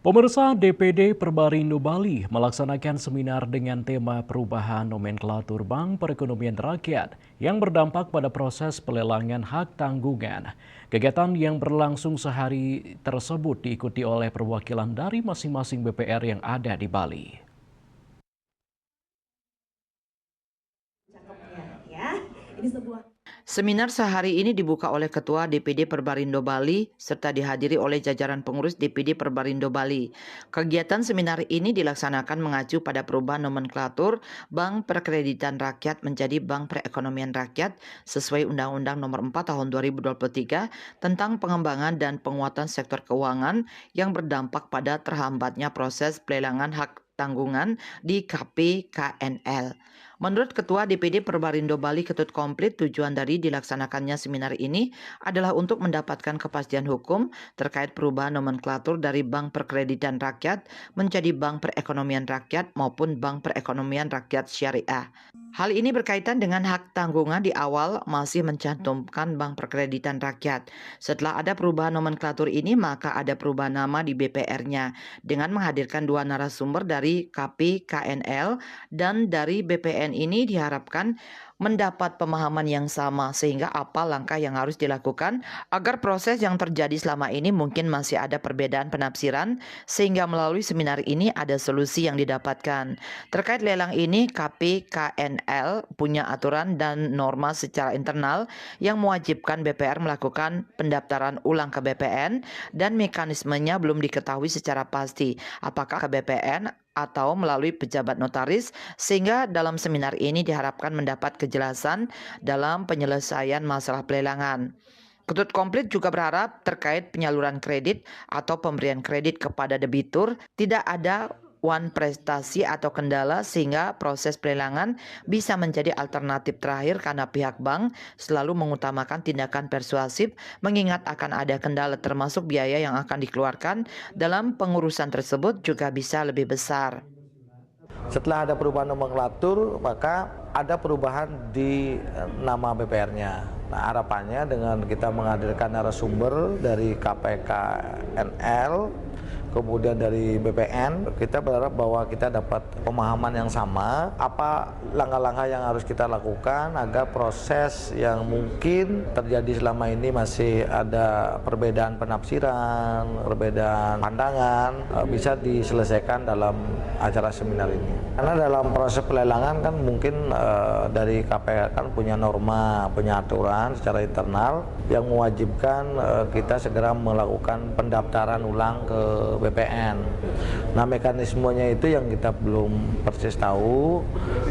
Pemirsa DPD Perbarindo Bali melaksanakan seminar dengan tema perubahan nomenklatur Bank Perekonomian Rakyat yang berdampak pada proses pelelangan hak tanggungan. Kegiatan yang berlangsung sehari tersebut diikuti oleh perwakilan dari masing-masing BPR yang ada di Bali. Seminar sehari ini dibuka oleh Ketua DPD Perbarindo Bali serta dihadiri oleh jajaran pengurus DPD Perbarindo Bali. Kegiatan seminar ini dilaksanakan mengacu pada perubahan nomenklatur Bank Perkreditan Rakyat menjadi Bank Perekonomian Rakyat sesuai Undang-Undang Nomor 4 Tahun 2023 tentang pengembangan dan penguatan sektor keuangan yang berdampak pada terhambatnya proses pelelangan hak tanggungan di KPKNL. Menurut Ketua DPD Perbarindo Bali Ketut Komplit, tujuan dari dilaksanakannya seminar ini adalah untuk mendapatkan kepastian hukum terkait perubahan nomenklatur dari Bank Perkreditan Rakyat menjadi Bank Perekonomian Rakyat maupun Bank Perekonomian Rakyat Syariah. Hal ini berkaitan dengan hak tanggungan di awal masih mencantumkan Bank Perkreditan Rakyat. Setelah ada perubahan nomenklatur ini, maka ada perubahan nama di BPR-nya dengan menghadirkan dua narasumber dari KPKNL dan dari BPN ini diharapkan mendapat pemahaman yang sama sehingga apa langkah yang harus dilakukan agar proses yang terjadi selama ini mungkin masih ada perbedaan penafsiran sehingga melalui seminar ini ada solusi yang didapatkan. Terkait lelang ini, KPKNL punya aturan dan norma secara internal yang mewajibkan BPR melakukan pendaftaran ulang ke BPN dan mekanismenya belum diketahui secara pasti apakah ke BPN atau melalui pejabat notaris, sehingga dalam seminar ini diharapkan mendapat kejelasan dalam penyelesaian masalah pelelangan. Ketut Komplit juga berharap terkait penyaluran kredit atau pemberian kredit kepada debitur tidak ada prestasi atau kendala sehingga proses pelelangan bisa menjadi alternatif terakhir karena pihak bank selalu mengutamakan tindakan persuasif mengingat akan ada kendala termasuk biaya yang akan dikeluarkan dalam pengurusan tersebut juga bisa lebih besar. Setelah ada perubahan nomenklatur, maka ada perubahan di nama BPR-nya. Nah, harapannya dengan kita menghadirkan narasumber dari KPKNL, kemudian dari BPN, kita berharap bahwa kita dapat pemahaman yang sama, apa langkah-langkah yang harus kita lakukan agar proses yang mungkin terjadi selama ini masih ada perbedaan penafsiran, perbedaan pandangan, bisa diselesaikan dalam acara seminar ini. Karena dalam proses pelelangan kan mungkin dari KPK kan punya norma, punya aturan secara internal yang mewajibkan kita segera melakukan pendaftaran ulang ke BPN. Nah, mekanismenya itu yang kita belum persis tahu,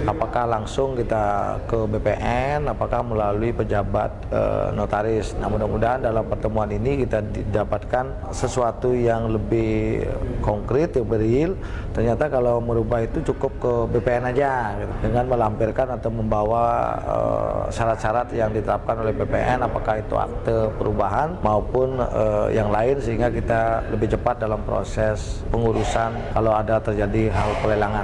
apakah langsung kita ke BPN, apakah melalui pejabat notaris. Nah, mudah-mudahan dalam pertemuan ini kita didapatkan sesuatu yang lebih konkret, lebih real. Ternyata kalau merubah itu cukup ke BPN aja, gitu. Dengan melampirkan atau membawa syarat-syarat yang ditetapkan oleh BPN, apakah itu akte perubahan maupun yang lain, sehingga kita lebih cepat dalam proses pengurusan kalau ada terjadi hal pelelangan.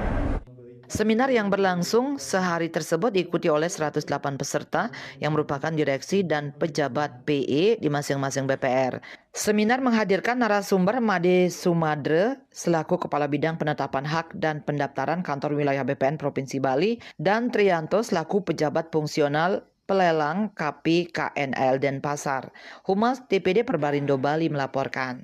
Seminar yang berlangsung sehari tersebut diikuti oleh 108 peserta yang merupakan direksi dan pejabat PE di masing-masing BPR. Seminar menghadirkan narasumber Made Sumadre selaku Kepala Bidang Penetapan Hak dan Pendaftaran Kantor Wilayah BPN Provinsi Bali dan Trianto selaku pejabat fungsional pelelang KPKNL Denpasar. Humas DPD Perbarindo Bali melaporkan.